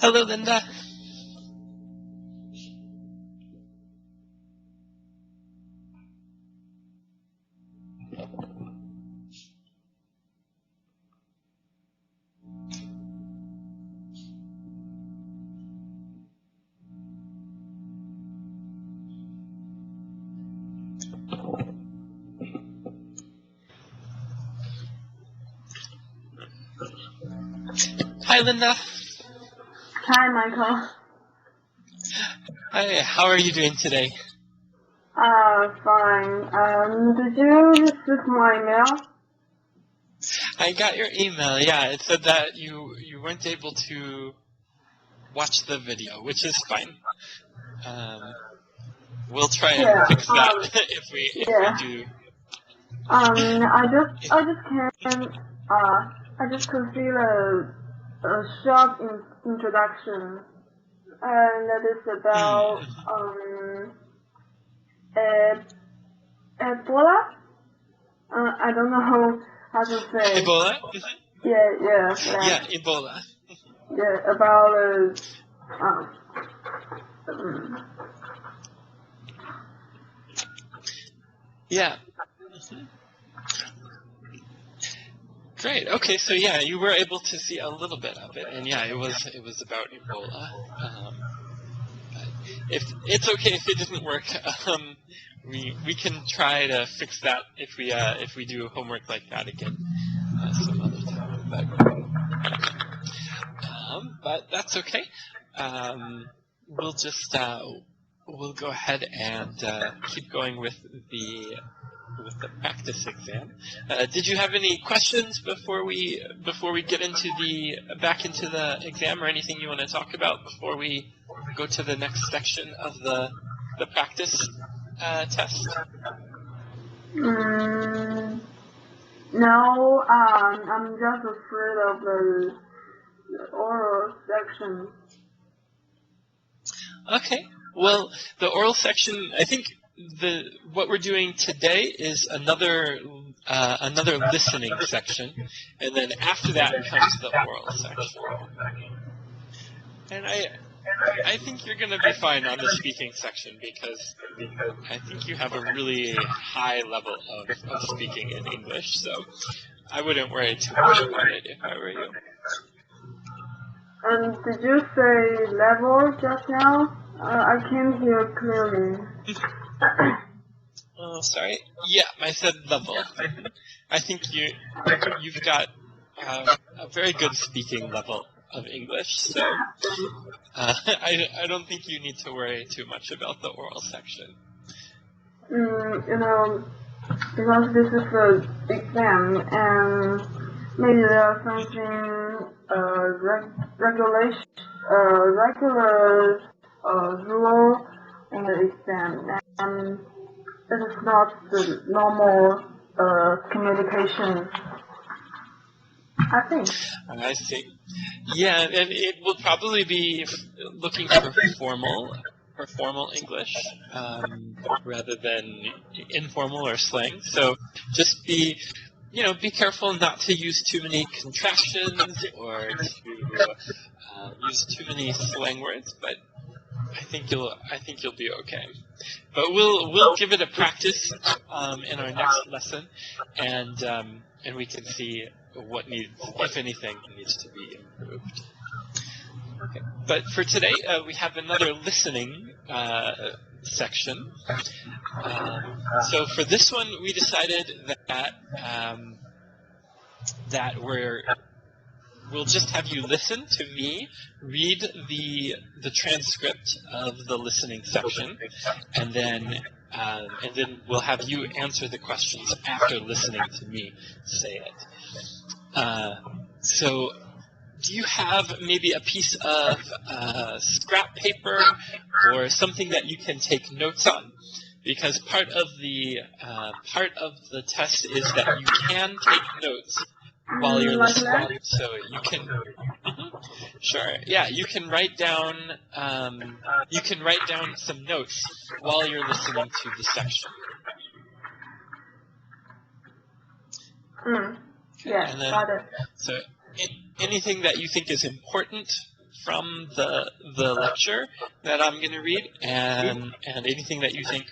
Hello, Linda. Hi, Linda. Hi, Michael. Hi, how are you doing today? Fine. Did you receive my email? I got your email. Yeah, it said that you weren't able to watch the video, which is fine. We'll try and fix that if we do. I just could see a short introduction, and that is about Ebola. I don't know how to say. Ebola? Yeah, Ebola. Yeah, about Yeah. Great. Okay, so yeah, you were able to see a little bit of it, and yeah, it was about Ebola. But if it's okay if it didn't work, we can try to fix that if we do homework like that again some other time. But that's okay. We'll just we'll go ahead and keep going with the practice exam. Did you have any questions before we get into back into the exam, or anything you want to talk about before we go to the next section of the practice test? No, I'm just afraid of the oral section. Okay. Well, the oral section, I think what we're doing today is another listening section, and then after that comes the oral section. And I think you're going to be fine on the speaking section, because I think you have a really high level of speaking in English, so I wouldn't worry too much about it if I were you. And did you say level just now? I can't hear clearly. Oh, sorry. Yeah, I said level. I think you've got a very good speaking level of English, so I don't think you need to worry too much about the oral section. Because this is an exam, and maybe there's something regular rule in the exam, and it is not the normal communication. I think. I see. Yeah, and it will probably be looking for formal English rather than informal or slang. So just be careful not to use too many contractions or to use too many slang words. But I think you'll be okay. But we'll give it a practice in our next lesson, and we can see what needs, if anything, needs to be improved. Okay. But for today, we have another listening section. So for this one, we decided that we'll just have you listen to me read the transcript of the listening section, and then we'll have you answer the questions after listening to me say it. So do you have maybe a piece of scrap paper or something that you can take notes on? Because part of the test is that you can take notes while you're listening. So you can, sure, yeah, you can write down some notes while you're listening to the section. Yeah, and then, got it. So anything that you think is important from the lecture that I'm going to read, and anything that you think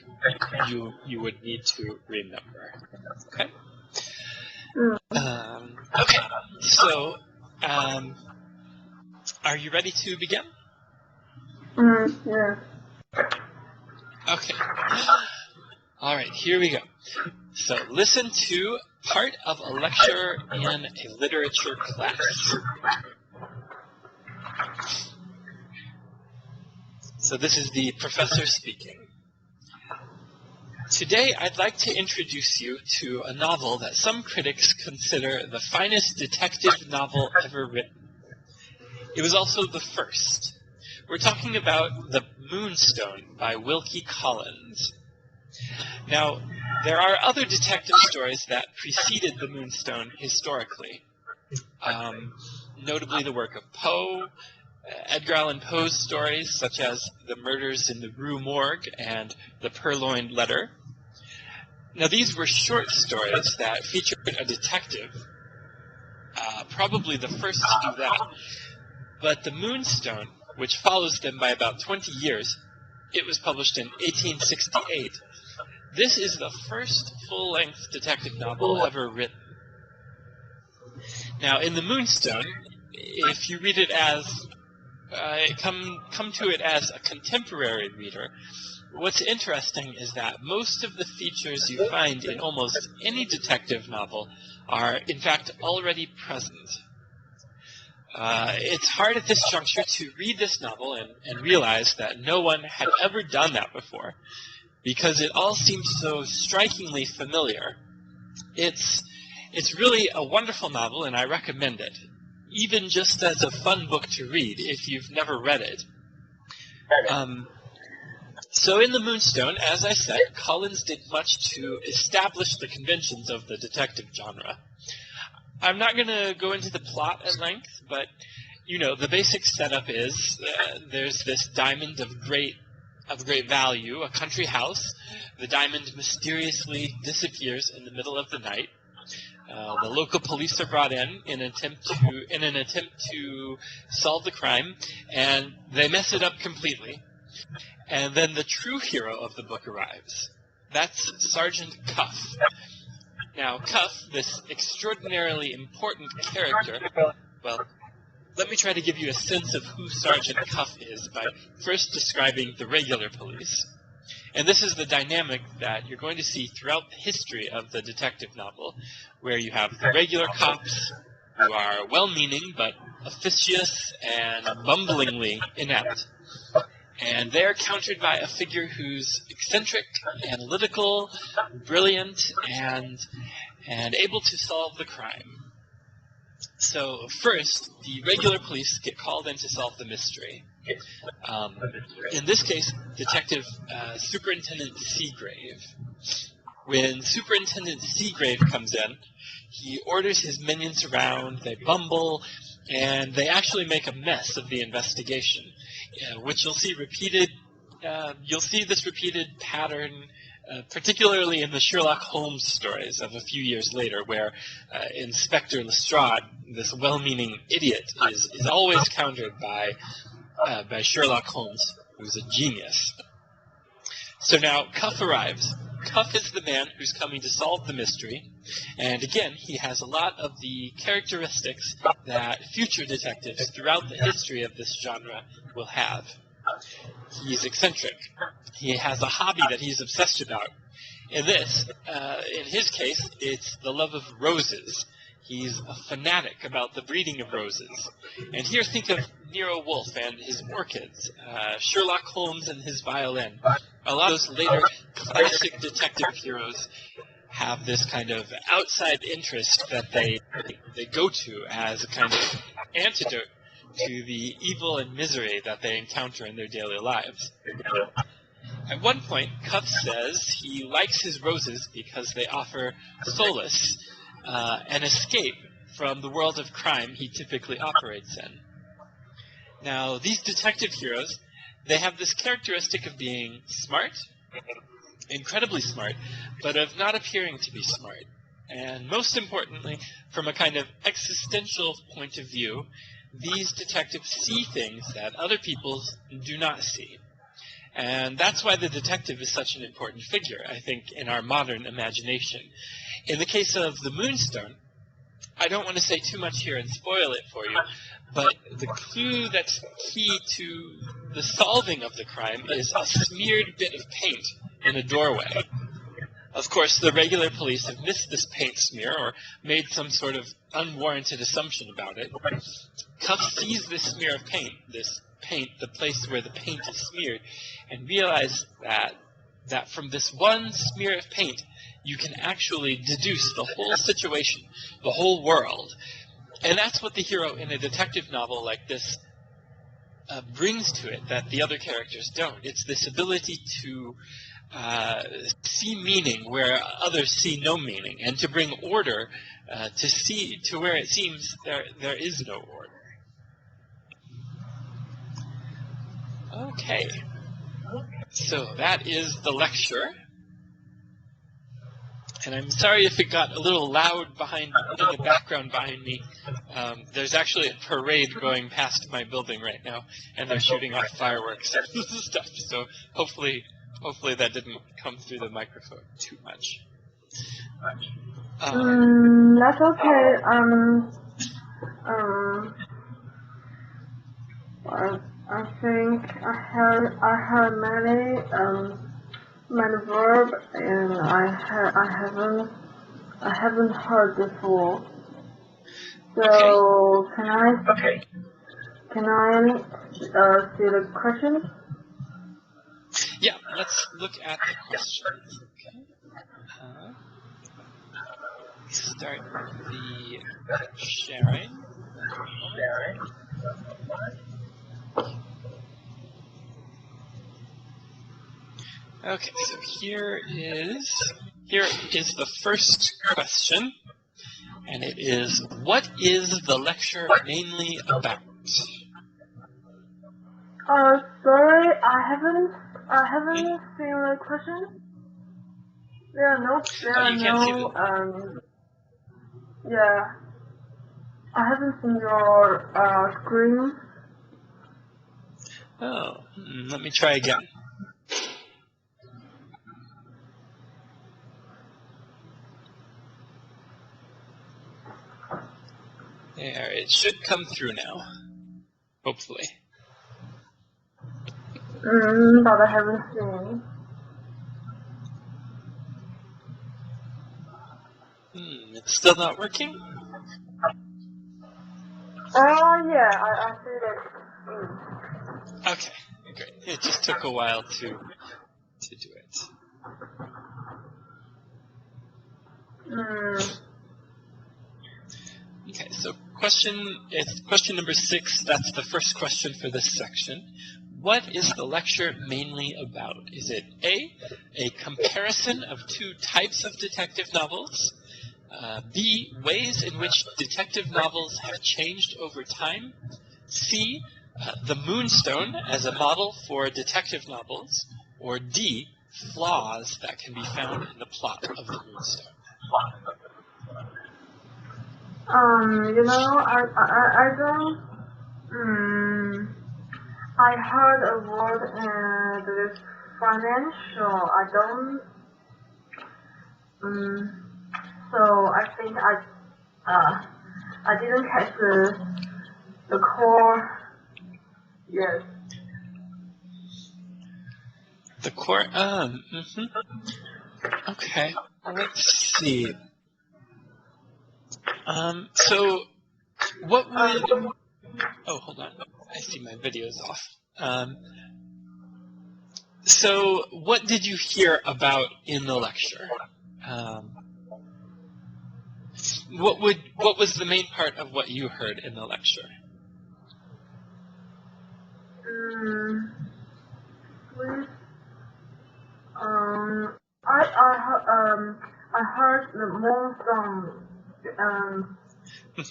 you would need to remember. Okay. Okay. So, are you ready to begin? Yeah. Okay. All right. Here we go. So, listen to part of a lecture in a literature class. So this is the professor speaking. Today I'd like to introduce you to a novel that some critics consider the finest detective novel ever written. It was also the first. We're talking about The Moonstone by Wilkie Collins. Now, there are other detective stories that preceded The Moonstone historically, notably the work of Poe, Edgar Allan Poe's stories, such as The Murders in the Rue Morgue and The Purloined Letter. Now, these were short stories that featured a detective, probably the first to do that. But The Moonstone, which follows them by about 20 years, it was published in 1868. This is the first full-length detective novel ever written. Now, in The Moonstone, if you read it as come to it as a contemporary reader, what's interesting is that most of the features you find in almost any detective novel are, in fact, already present. It's hard at this juncture to read this novel and realize that no one had ever done that before, because it all seems so strikingly familiar. It's really a wonderful novel, and I recommend it, even just as a fun book to read if you've never read it. So in The Moonstone, as I said, Collins did much to establish the conventions of the detective genre. I'm not going to go into the plot at length, but, you know, the basic setup is there's this diamond of great value, a country house. The diamond mysteriously disappears in the middle of the night. The local police are brought in an attempt to solve the crime, and they mess it up completely. And then the true hero of the book arrives. That's Sergeant Cuff. Now, Cuff, this extraordinarily important character, well, let me try to give you a sense of who Sergeant Cuff is by first describing the regular police. And this is the dynamic that you're going to see throughout the history of the detective novel, where you have the regular cops who are well-meaning but officious and bumblingly inept. And they're countered by a figure who's eccentric, analytical, brilliant, and able to solve the crime. So first, the regular police get called in to solve the mystery. In this case, Detective Superintendent Seagrave. When Superintendent Seagrave comes in, he orders his minions around, they bumble, and they actually make a mess of the investigation, which you'll see repeated. You'll see this repeated pattern, particularly in the Sherlock Holmes stories of a few years later, where Inspector Lestrade, this well-meaning idiot, is always countered by Sherlock Holmes, who's a genius. So now Cuff arrives. Cuff is the man who's coming to solve the mystery, and again, he has a lot of the characteristics that future detectives throughout the history of this genre will have. He's eccentric. He has a hobby that he's obsessed about. In his case, it's the love of roses. He's a fanatic about the breeding of roses. And here, think of Nero Wolfe and his orchids, Sherlock Holmes and his violin. A lot of those later classic detective heroes have this kind of outside interest that they go to as a kind of antidote to the evil and misery that they encounter in their daily lives. At one point, Cuff says he likes his roses because they offer solace, an escape from the world of crime he typically operates in. Now, these detective heroes, they have this characteristic of being smart, incredibly smart, but of not appearing to be smart. And most importantly, from a kind of existential point of view, these detectives see things that other people do not see. And that's why the detective is such an important figure, I think, in our modern imagination. In the case of the Moonstone, I don't want to say too much here and spoil it for you, but the clue that's key to the solving of the crime is a smeared bit of paint in a doorway. Of course, the regular police have missed this paint smear or made some sort of unwarranted assumption about it. Cuff sees this smear of paint, the place where the paint is smeared, and realize that from this one smear of paint, you can actually deduce the whole situation, the whole world. And that's what the hero in a detective novel like this brings to it that the other characters don't. It's this ability to see meaning where others see no meaning, and to bring order to where it seems there is no order. Okay, so that is the lecture. And I'm sorry if it got a little loud in the background behind me. There's actually a parade going past my building right now, and they're shooting off fireworks and stuff. So hopefully that didn't come through the microphone too much. That's okay. I think I heard many verb, and I haven't heard before. So okay. Can I see the question? Yeah, let's look at the questions. Okay. Start the sharing. Okay, so here is the first question, and it is, what is the lecture mainly about? Sorry, I haven't seen the question. Yeah, I haven't seen your screen. Oh, let me try again. There, it should come through now, hopefully. But I haven't seen. It's still not working? Yeah, I see that. Okay, great. It just took a while to do it. Okay, so question number 6. That's the first question for this section. What is the lecture mainly about? Is it A, comparison of two types of detective novels? B, ways in which detective novels have changed over time? C, the Moonstone as a model for detective novels? Or D, flaws that can be found in the plot of the Moonstone? I don't. I heard a word that is financial. I don't. So I think I didn't catch the core. Yes. The core. Okay. Let's see. So, what would... Oh, hold on. I see my video's off. So, what did you hear about in the lecture? What was the main part of what you heard in the lecture? Please. I heard the Moonstone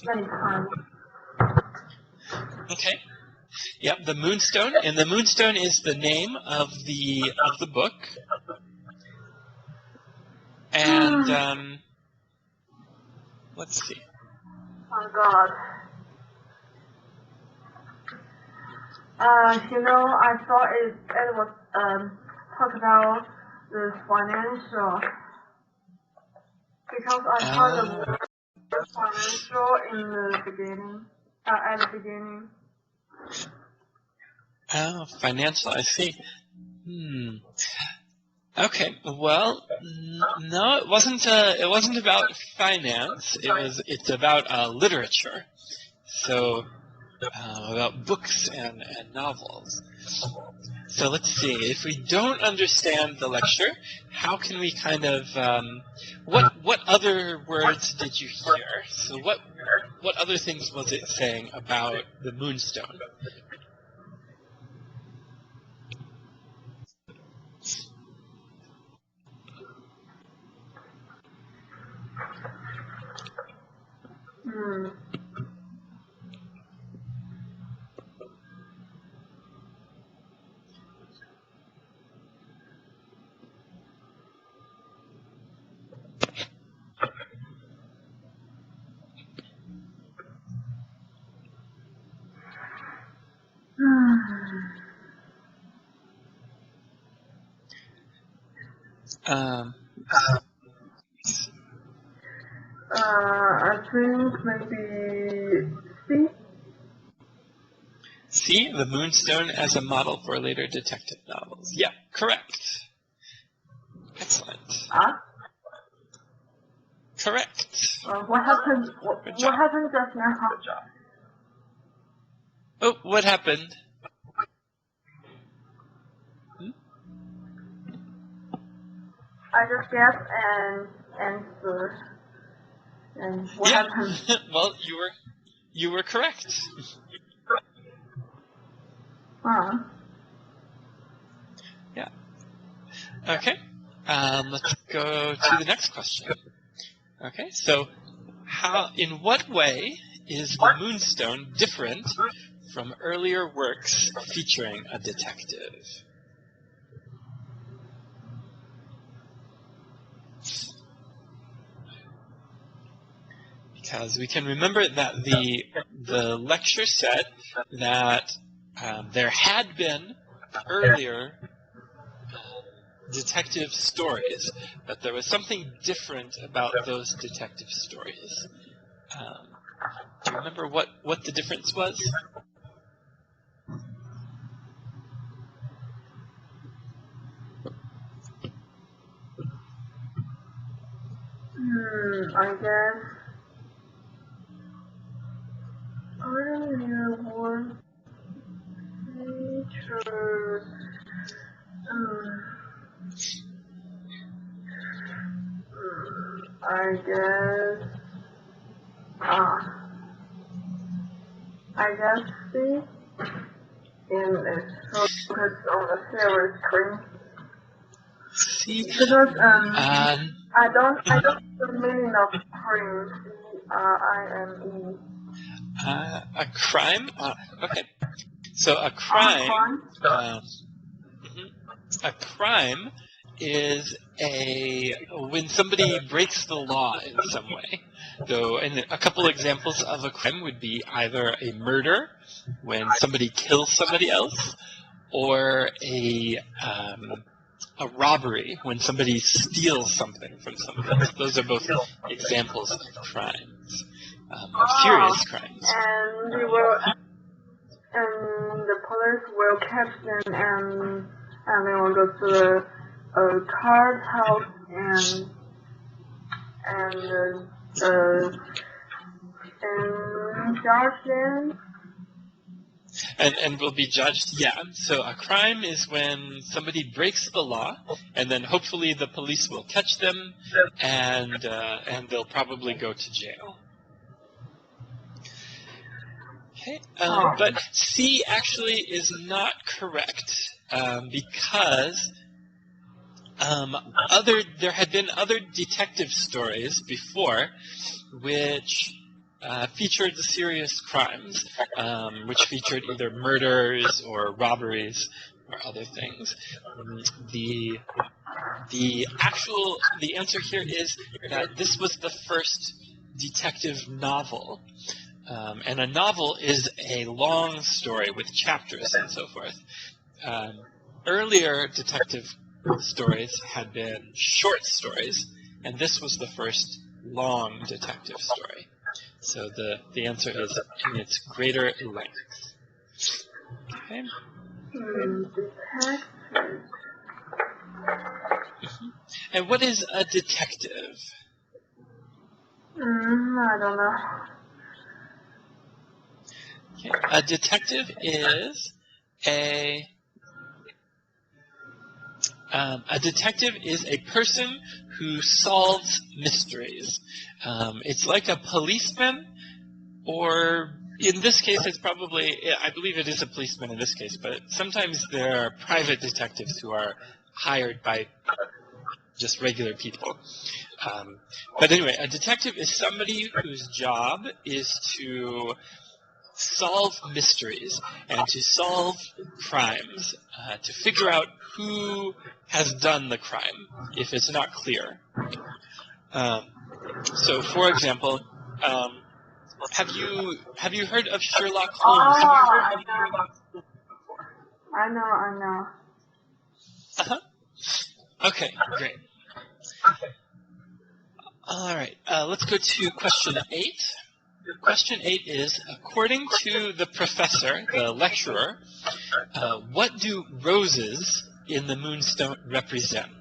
many times. Okay. Yep, the Moonstone, and the Moonstone is the name of the book. And let's see. My God. I thought it was talk about the financial because I heard the word financial in the beginning. At the beginning. Oh, financial. I see. Okay. Well, no, it wasn't. It wasn't about finance. It's about literature. So about books and novels. So let's see. If we don't understand the lecture, how can we kind of what other words did you hear? So what other things was it saying about the moonstone? I think maybe C. C, the moonstone as a model for later detective novels. Yeah, correct. Excellent. Correct. What happened? What happened just now? Oh, what happened? I just guessed and answered. And what happened? Well, you were correct. Yeah. Okay. Let's go to the next question. Okay. So, in what way is the moonstone different from earlier works featuring a detective? Because we can remember that the lecture said that there had been earlier detective stories, but there was something different about those detective stories. Do you remember what the difference was? I guess earlier one featured I guess C. And it's focused on the silver screen. C. Because I don't know the meaning of crime. C-R-I-M-E. A crime? Okay. So a crime. A crime is when somebody breaks the law in some way. So, and a couple examples of a crime would be either a murder, when somebody kills somebody else, or a robbery, when somebody steals something from somebody else. Those are both examples of crimes, of serious crimes. And the police will catch them, and they will go to the card house and charge them. And will be judged, yeah. So a crime is when somebody breaks the law, and then hopefully the police will catch them, and they'll probably go to jail. Okay, but C actually is not correct, because there had been other detective stories before, which featured serious crimes, which featured either murders or robberies or other things. The answer here is that this was the first detective novel And a novel is a long story with chapters and so forth. Earlier detective stories had been short stories, and this was the first long detective story. So the answer is in its greater length. Okay. Detective. And what is a detective? I don't know. Okay. A detective is a person who solves mysteries. It's like a policeman, or in this case, it's probably, I believe it is a policeman in this case, but sometimes there are private detectives who are hired by just regular people. But anyway, a detective is somebody whose job is to solve mysteries and to solve crimes, to figure out who has done the crime if it's not clear. So, for example, have you heard of Sherlock Holmes? I know. Uh-huh. Okay, great. All right, let's go to question 8. Question 8 is, according to the professor, the lecturer, what do roses in the moonstone represent?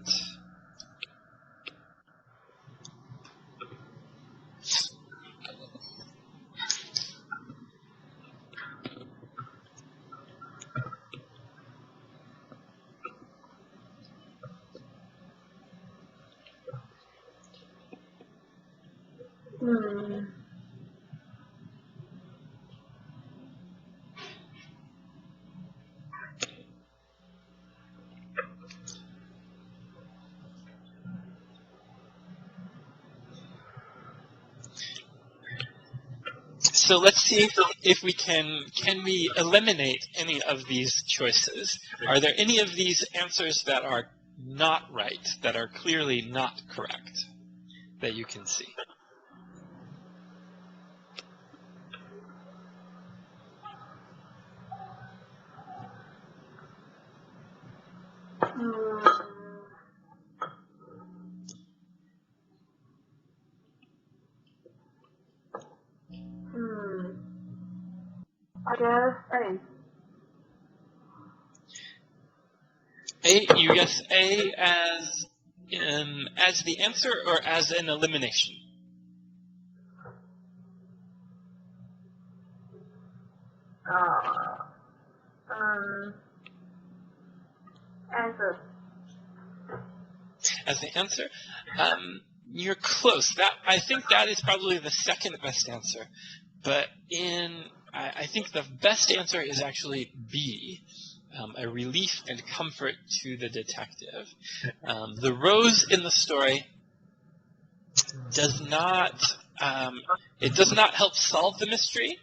So let's see if we can we eliminate any of these choices? Are there any of these answers that are not right, that are clearly not correct, that you can see? I guess A. A, you guess A as the answer or as an elimination? Answer. As the answer? You're close. I think that is probably the second best answer. But I think the best answer is actually B, a relief and comfort to the detective. The rose in the story does not help solve the mystery.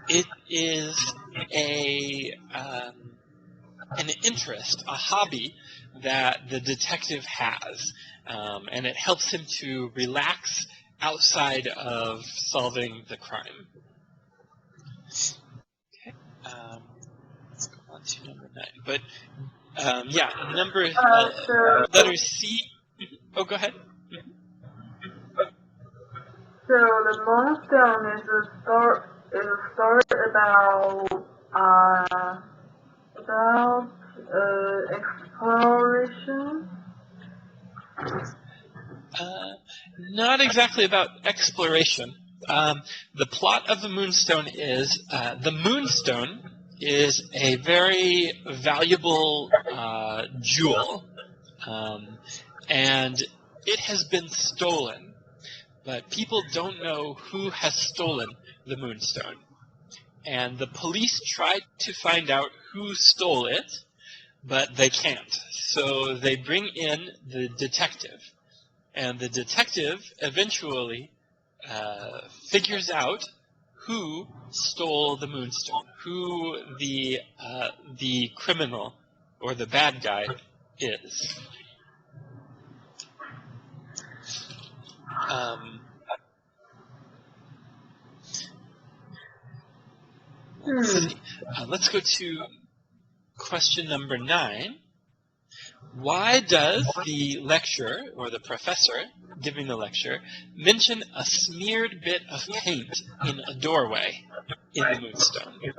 It is an interest, a hobby that the detective has, and it helps him to relax outside of solving the crime. Okay, let's go on to number 9. But letter C. Oh, go ahead. So the Moonstone is a story about exploration. Not exactly about exploration. The plot of the Moonstone is the Moonstone is a very valuable jewel, and it has been stolen, but people don't know who has stolen the Moonstone. And the police tried to find out who stole it, but they can't. So they bring in the detective. And the detective eventually figures out who stole the Moonstone, who the criminal or the bad guy is. Let's see. Let's go to question number 9. Why does the lecturer, or the professor giving the lecture, mention a smeared bit of paint in a doorway in the Moonstone?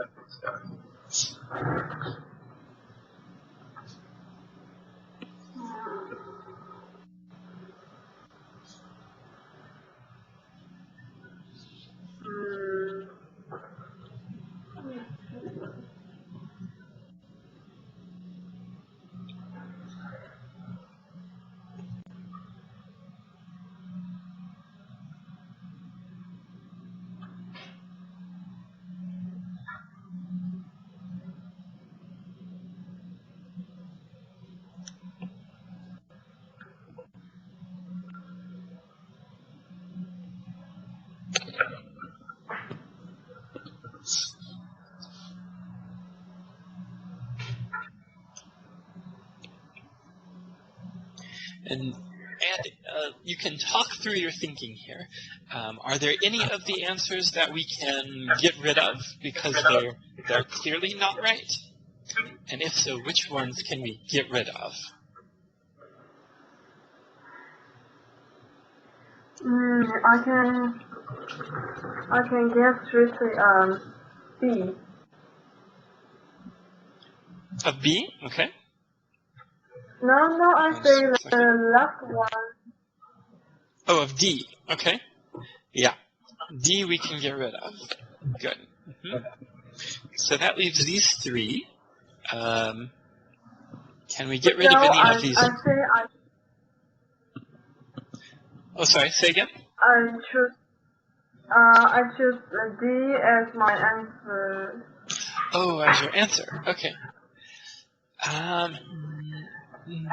And you can talk through your thinking here. Are there any of the answers that we can get rid of because they're clearly not right? And if so, which ones can we get rid of? I can guess strictly B. Of B? Okay. No, I say the last one. Oh, of D. Okay. Yeah. D we can get rid of. Good. So that leaves these 3. Can we get rid of any of these? Oh, sorry. Say again. I choose D as my answer. Oh, as your answer. Okay.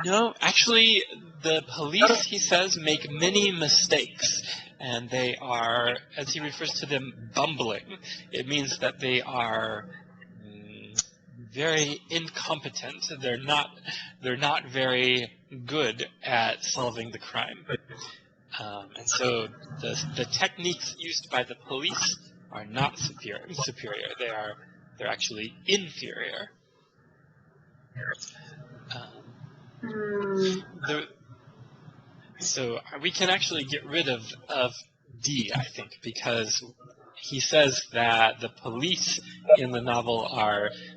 No, actually, the police, he says, make many mistakes, and they are, as he refers to them, bumbling. It means that they are very incompetent. They're not very good at solving the crime. And so the techniques used by the police are not superior. They're actually inferior. So we can actually get rid of D, I think, because he says that the police in the novel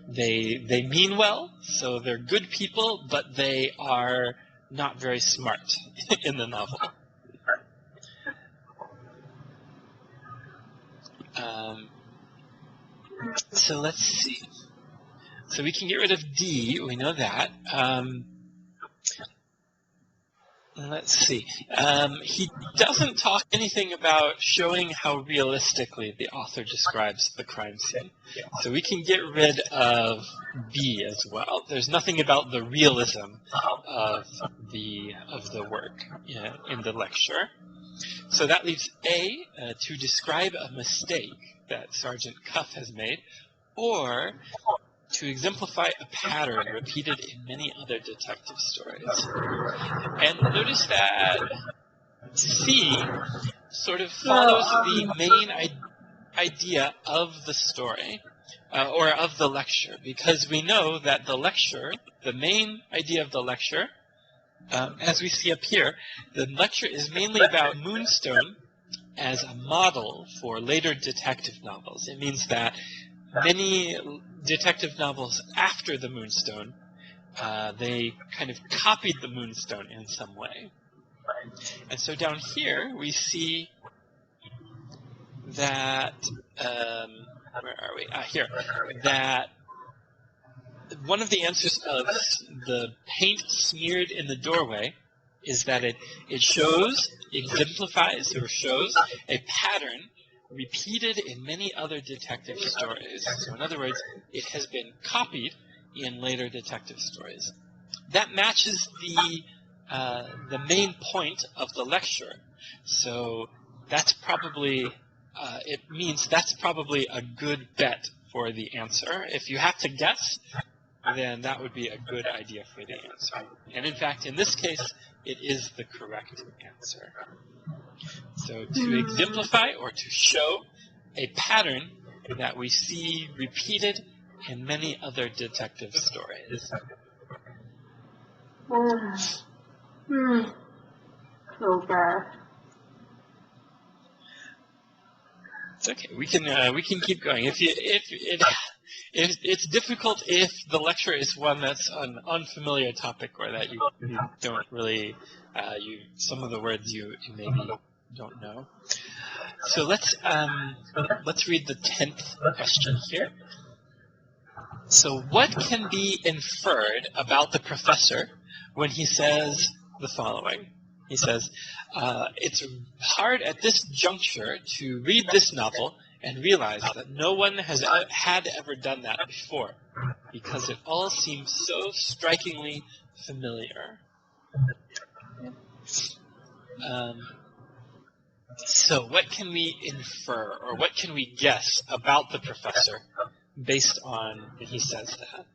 they mean well, so they're good people, but they are not very smart in the novel. So let's see. So we can get rid of D, we know that. Let's see. He doesn't talk anything about showing how realistically the author describes the crime scene. So we can get rid of B as well. There's nothing about the realism of the work in the lecture. So that leaves A, to describe a mistake that Sergeant Cuff has made, or to exemplify a pattern repeated in many other detective stories. And notice that C sort of follows the main idea of the story, or of the lecture, because we know that the lecture, the main idea of the lecture, as we see up here, the lecture is mainly about Moonstone as a model for later detective novels. It means that many detective novels after the Moonstone, they kind of copied the Moonstone in some way. And so down here we see that, where are we? Here. That one of the answers of the paint smeared in the doorway is that it exemplifies or shows a pattern repeated in many other detective stories. So in other words, it has been copied in later detective stories. That matches the main point of the lecture. So that's probably, it means that's probably a good bet for the answer. If you have to guess, then that would be a good idea for the answer. And in fact, in this case, it is the correct answer. So to exemplify or to show a pattern that we see repeated in many other detective stories? So bad. It's okay. We can keep going. If it's difficult if the lecture is one that's an unfamiliar topic or that you don't really some of the words you maybe don't know. So let's read the 10th question here. So what can be inferred about the professor when he says the following? He says, it's hard at this juncture to read this novel and realize that no one had ever done that before, because it all seems so strikingly familiar. So what can we infer, or what can we guess about the professor based on when he says that?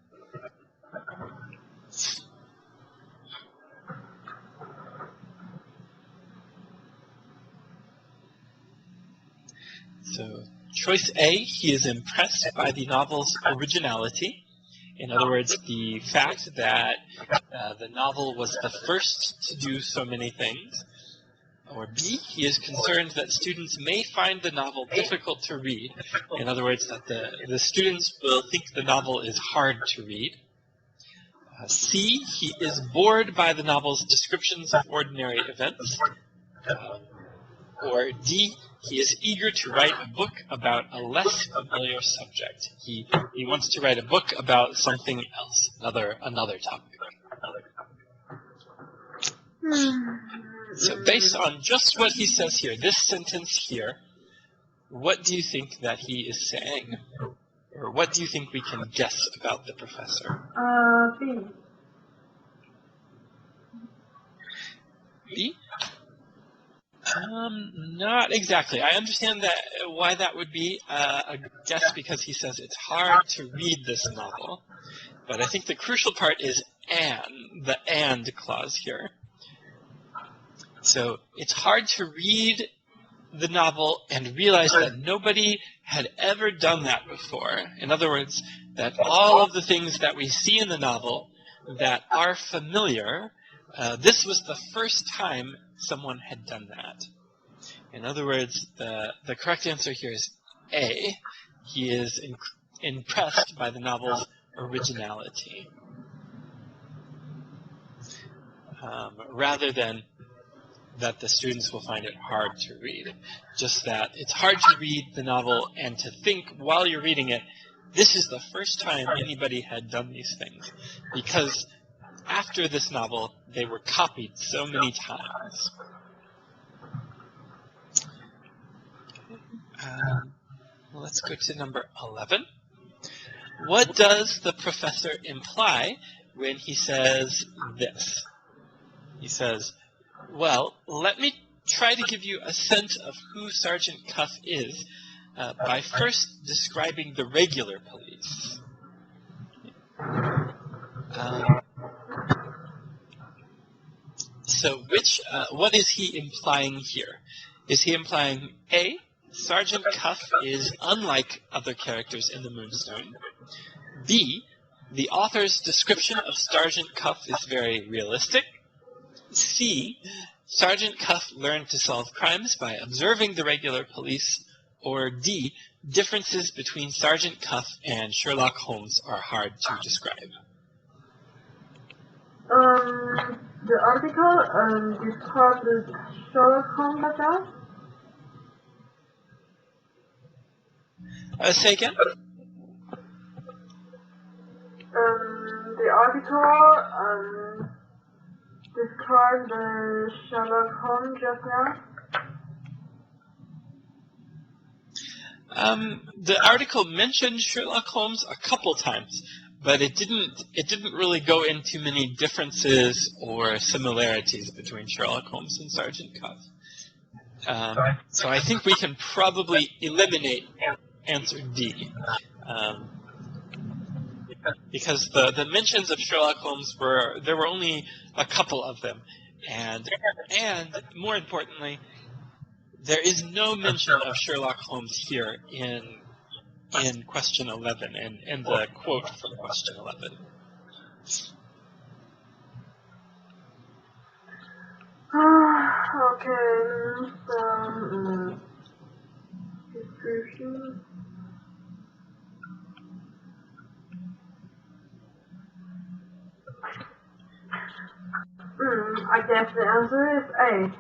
So, choice A, he is impressed by the novel's originality. In other words, the fact that the novel was the first to do so many things. Or B, he is concerned that students may find the novel difficult to read. In other words, that the students will think the novel is hard to read. C, he is bored by the novel's descriptions of ordinary events. Or D, he is eager to write a book about a less familiar subject. He wants to write a book about something else, another topic. So based on just what he says here, this sentence here, what do you think that he is saying? Or what do you think we can guess about the professor? B. B? Not exactly. I understand why that would be a guess, because he says it's hard to read this novel. But I think the crucial part is the and clause here. So it's hard to read the novel and realize that nobody had ever done that before. In other words, that all of the things that we see in the novel that are familiar, this was the first time someone had done that. In other words, the correct answer here is A. He is impressed by the novel's originality, rather than that the students will find it hard to read. Just that it's hard to read the novel and to think while you're reading it, this is the first time anybody had done these things. Because after this novel, they were copied so many times. Let's go to number 11. What does the professor imply when he says this? He says, well, let me try to give you a sense of who Sergeant Cuff is by first describing the regular police. So what is he implying here? Is he implying A, Sergeant Cuff is unlike other characters in the Moonstone? B, the author's description of Sergeant Cuff is very realistic? C, Sergeant Cuff learned to solve crimes by observing the regular police? Or D, differences between Sergeant Cuff and Sherlock Holmes are hard to describe? The article describes the Sherlock Holmes myself. Say again? The article describes the Sherlock Holmes just now. The article mentioned Sherlock Holmes a couple times, but it didn't really go into many differences or similarities between Sherlock Holmes and Sergeant Cuff. So I think we can probably eliminate answer D, because the mentions of Sherlock Holmes there were only a couple of them, and more importantly, there is no mention of Sherlock Holmes here in in question 11 and the quote from question 11. Okay, some description. I guess the answer is A.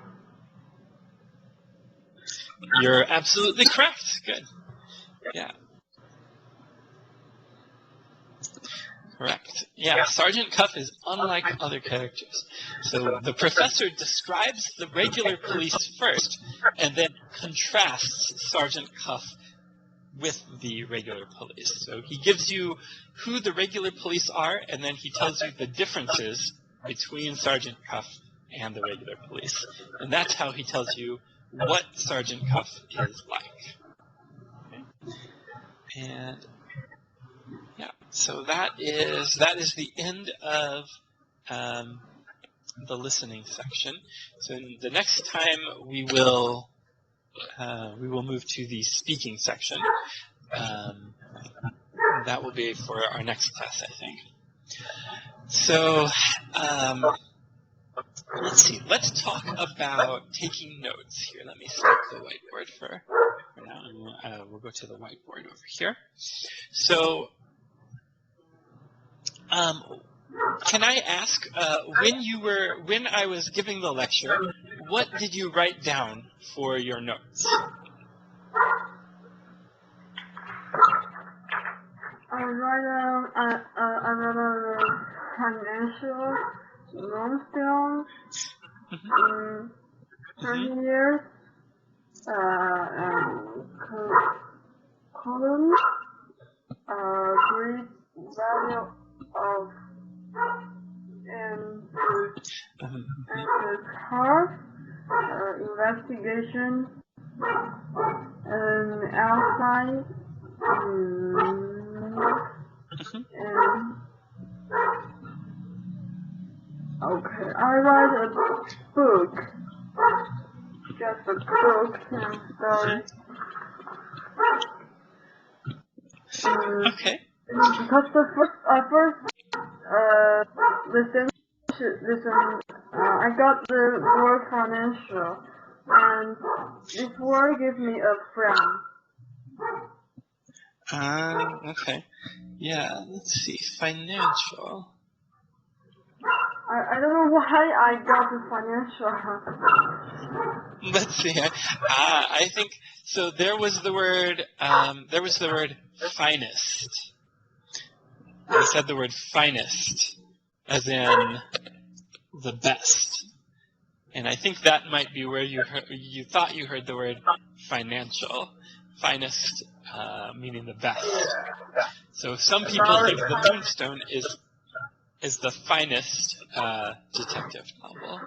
You're absolutely correct. Good. Yeah. Correct. Yeah, Sergeant Cuff is unlike other characters. So the professor describes the regular police first, and then contrasts Sergeant Cuff with the regular police. So he gives you who the regular police are, and then he tells you the differences between Sergeant Cuff and the regular police. And that's how he tells you what Sergeant Cuff is like. Okay? And yeah, so that is the end of the listening section. So in the next time we will move to the speaking section. That will be for our next class, I think. So let's see. Let's talk about taking notes here. Let me stop the whiteboard for now. And we'll go to the whiteboard over here. So can I ask, when I was giving the lecture, what did you write down for your notes? I wrote down financial milestone, 30 years, column, great value of and the car, investigation, and outside, and okay, I write a book, just a book and story. Okay. Because I I got the word financial, and this word gives me a friend. Okay. Yeah, let's see. Financial. I don't know why I got the financial. Let's see. I think so. There was the word finest. I said the word finest, as in the best. And I think that might be where you thought you heard the word financial. Finest meaning the best. So some people think the Moonstone is the finest detective novel.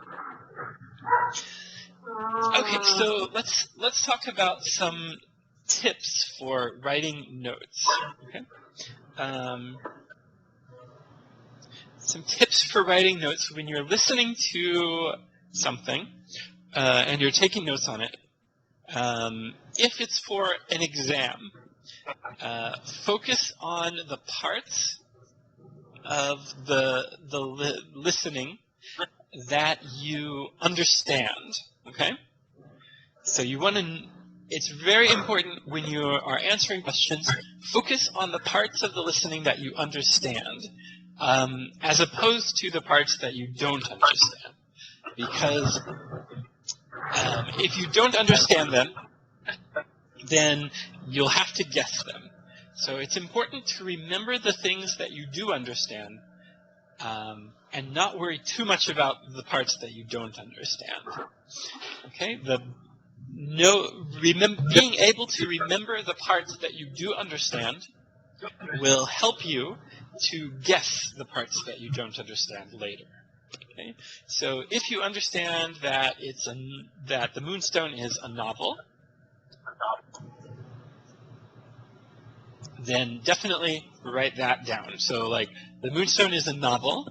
Okay, so let's talk about some tips for writing notes. Okay. Some tips for writing notes when you're listening to something and you're taking notes on it. If it's for an exam, focus on the parts of the listening that you understand. Okay? So you want to. It's very important when you are answering questions, focus on the parts of the listening that you understand, as opposed to the parts that you don't understand. Because if you don't understand them, then you'll have to guess them. So it's important to remember the things that you do understand, and not worry too much about the parts that you don't understand. Okay? Being able to remember the parts that you do understand will help you to guess the parts that you don't understand later. Okay? So if you understand that that The Moonstone is a novel, then definitely write that down. So, like, The Moonstone is a novel.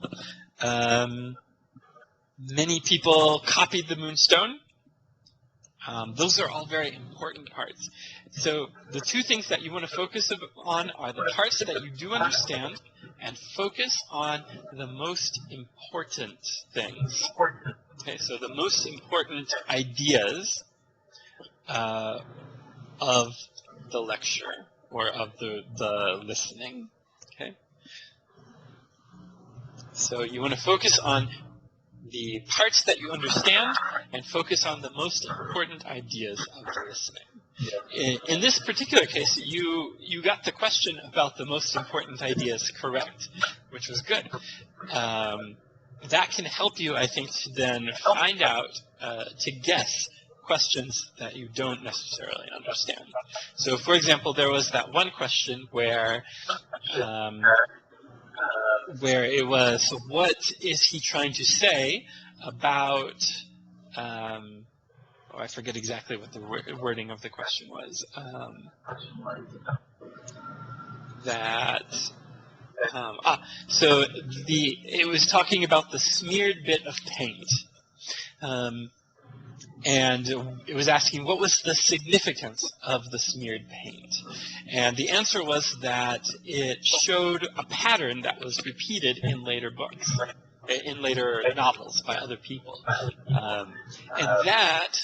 Many people copied The Moonstone, Those are all very important parts. So the two things that you want to focus on are the parts that you do understand, and focus on the most important things. Okay, so the most important ideas of the lecture or of the listening. Okay, so you want to focus on the parts that you understand and focus on the most important ideas of the listening. In this particular case, you got the question about the most important ideas correct, which was good. That can help you, I think, to then find out, to guess questions that you don't necessarily understand. So, for example, there was that one question where it was, what is he trying to say about, I forget exactly what the wording of the question was, so it was talking about the smeared bit of paint. And it was asking, what was the significance of the smeared paint? And the answer was that it showed a pattern that was repeated in later books, in later novels by other people. And that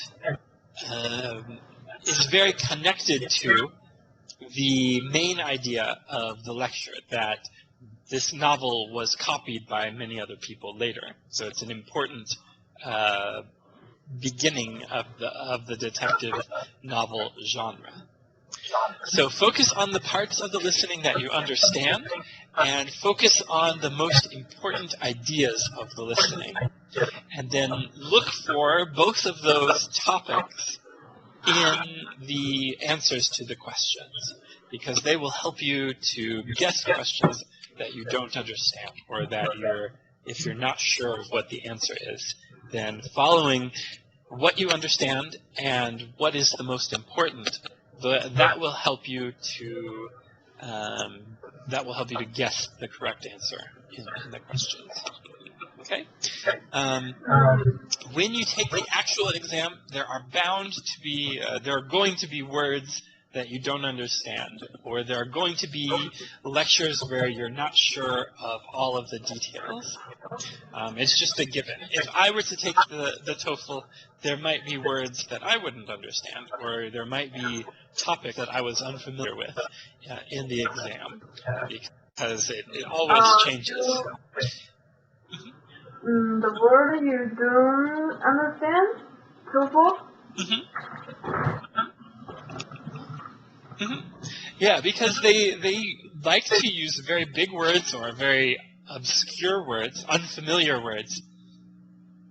is very connected to the main idea of the lecture, that this novel was copied by many other people later. So it's an important beginning of the detective novel genre. So focus on the parts of the listening that you understand, and focus on the most important ideas of the listening. And then look for both of those topics in the answers to the questions, because they will help you to guess questions that you don't understand, or that if you're not sure of what the answer is, then following what you understand and what is the most important, that will help you to guess the correct answer in the questions. Okay. When you take the actual exam, there are going to be words that you don't understand, or there are going to be lectures where you're not sure of all of the details. It's just a given. If I were to take the TOEFL, there might be words that I wouldn't understand, or there might be topics that I was unfamiliar with in the exam, because it always changes. The word you don't understand, TOEFL? Yeah, because they like to use very big words or very obscure words, unfamiliar words,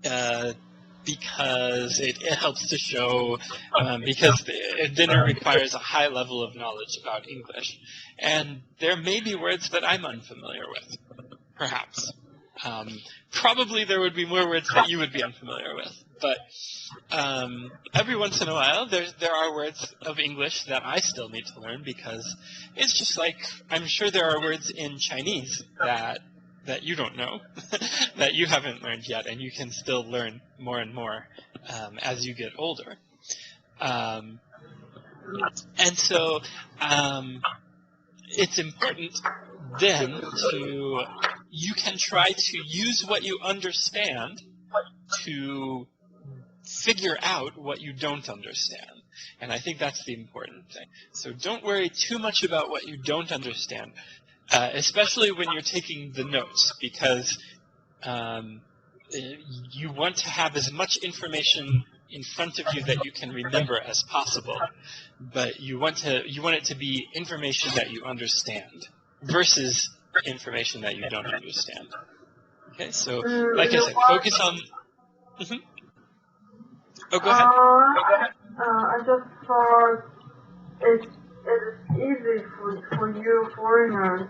because it helps to show, because then it requires a high level of knowledge about English. And there may be words that I'm unfamiliar with, perhaps. Probably there would be more words that you would be unfamiliar with. But every once in a while, there are words of English that I still need to learn, because it's just like, I'm sure there are words in Chinese that you don't know, that you haven't learned yet, and you can still learn more and more as you get older. And so it's important then you can try to use what you understand to figure out what you don't understand. And I think that's the important thing. So don't worry too much about what you don't understand, especially when you're taking the notes, because you want to have as much information in front of you that you can remember as possible. But you want it to be information that you understand versus information that you don't understand. Okay, so like I said, focus on... Oh, go ahead. I just thought it's easy for you foreigners.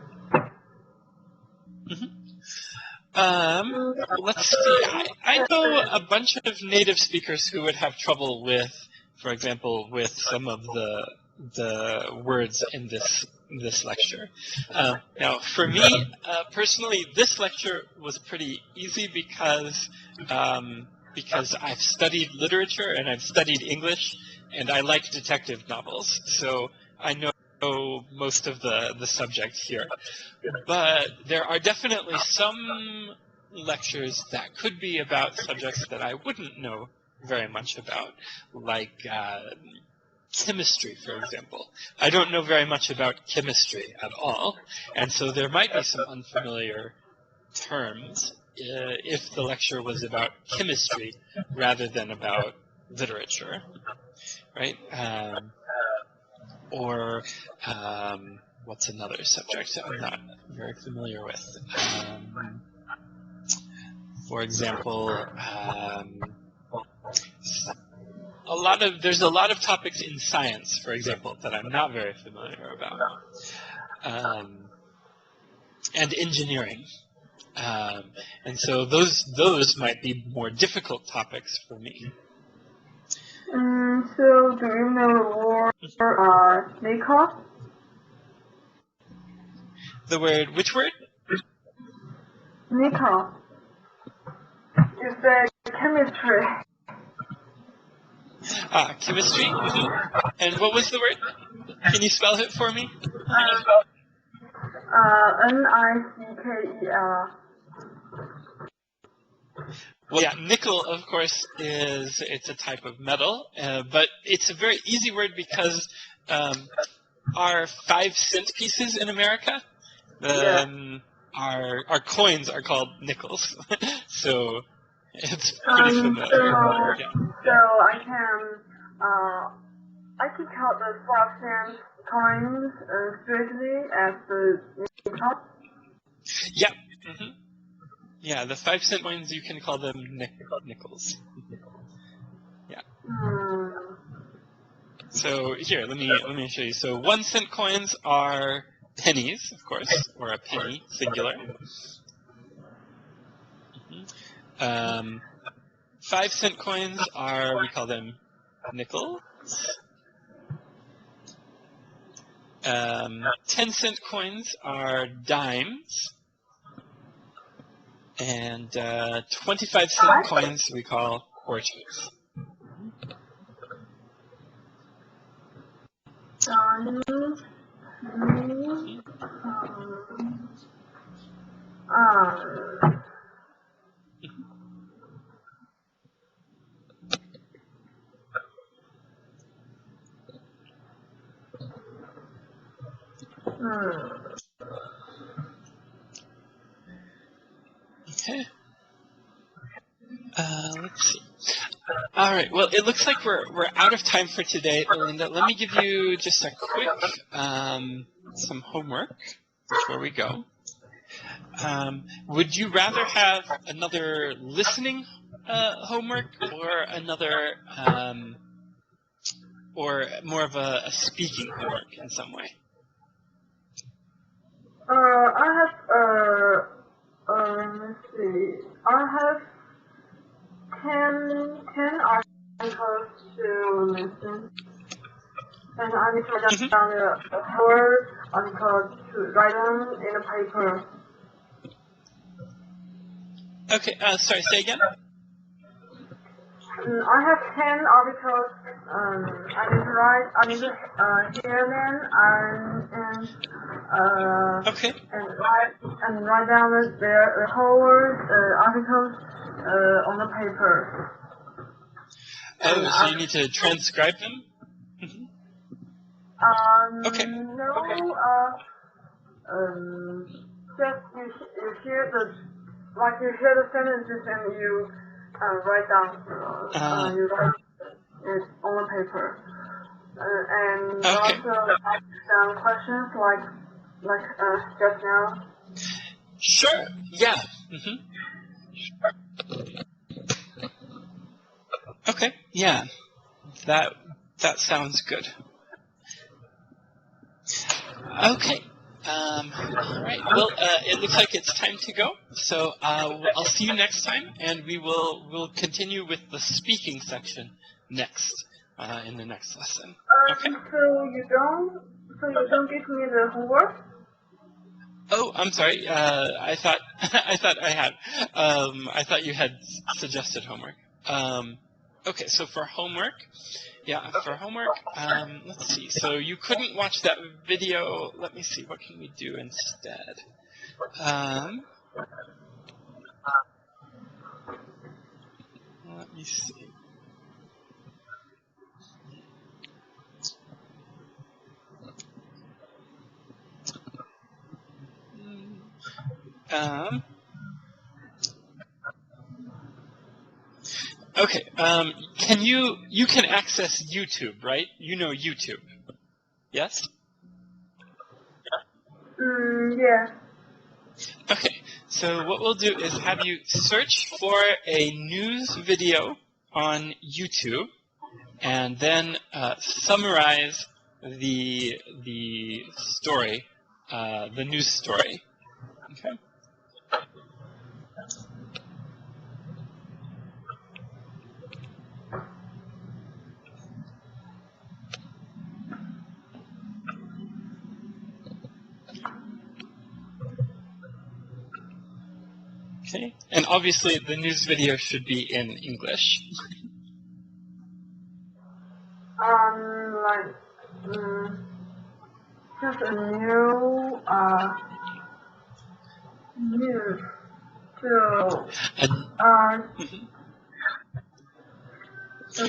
Let's see. I know a bunch of native speakers who would have trouble with, for example, with some of the words in this lecture. Now, for me personally, this lecture was pretty easy because because I've studied literature and I've studied English, and I like detective novels, so I know most of the subject here. But there are definitely some lectures that could be about subjects that I wouldn't know very much about, like chemistry, for example. I don't know very much about chemistry at all, and so there might be some unfamiliar terms if the lecture was about chemistry rather than about literature, right? Or what's another subject I'm not very familiar with? For example, there's a lot of topics in science, for example, that I'm not very familiar about, and engineering, and so those might be more difficult topics for me. So do you know the word nickel? The word, which word? Nickel. It's the chemistry. Chemistry? Mm-hmm. And what was the word? Can you spell it for me? Nickel. Well, yeah, nickel, of course, it's a type of metal, but it's a very easy word because our 5-cent pieces in America, our coins are called nickels, so it's pretty familiar. So I can count the 5-cent coins strictly as the nickel. Yeah. Mm-hmm. Yeah, the 5-cent coins, you can call them nickels. Yeah. So here, let me show you. So 1-cent coins are pennies, of course, or a penny, singular. 5-cent coins we call them nickels. 10-cent coins are dimes. And 25-cent coins we call quarters. Okay. Let's see. All right. Well, it looks like we're out of time for today, Linda. Let me give you just a quick some homework before we go. Would you rather have another listening homework or another or more of a speaking homework in some way? I have let's see. I have 10 articles to listen, and I need to write down the whole article to write them in a paper. Okay. Sorry. Say again. I have 10 articles. I need to hear them Okay. and write down the whole articles on the paper. Oh, so you need to transcribe them? Okay. No. Just you hear the sentences and you write down. You write it on the paper. And also ask some questions like just now. Sure. Yeah. Okay. Yeah. That sounds good. Okay. All right. Well, it looks like it's time to go. So I'll see you next time, and we'll continue with the speaking section next in the next lesson. Okay. So you don't give me the homework? Oh, I'm sorry. I thought I had. I thought you had suggested homework. Okay, so for homework, let's see. So you couldn't watch that video. Let me see. What can we do instead? Let me see. Okay. You can access YouTube, right? You know YouTube. Yes? Yeah. Okay. So what we'll do is have you search for a news video on YouTube, and then summarize the story, the news story. Okay. Okay. And obviously, the news video should be in English. Like, just a new, news to, a news So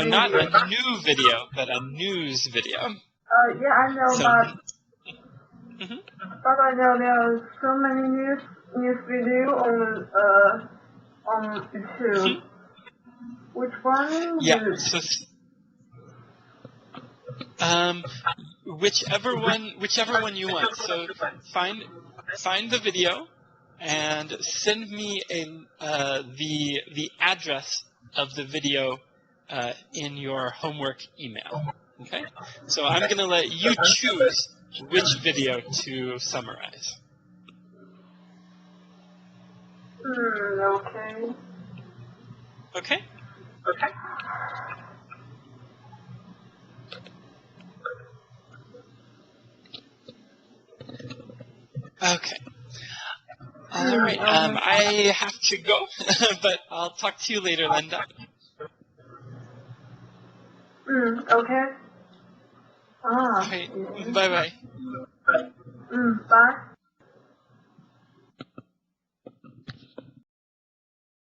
video. not a new video, but a news video. Yeah, I know, So, but I know there are so many news video on YouTube. Which one? Yeah. So, whichever one you want. So find the video and send me the address of the video in your homework email. Okay. So I'm going to let you choose which video to summarize. Okay. Okay. Okay. All right. I have to go, but I'll talk to you later, Linda. Okay. Okay. Bye-bye. Bye.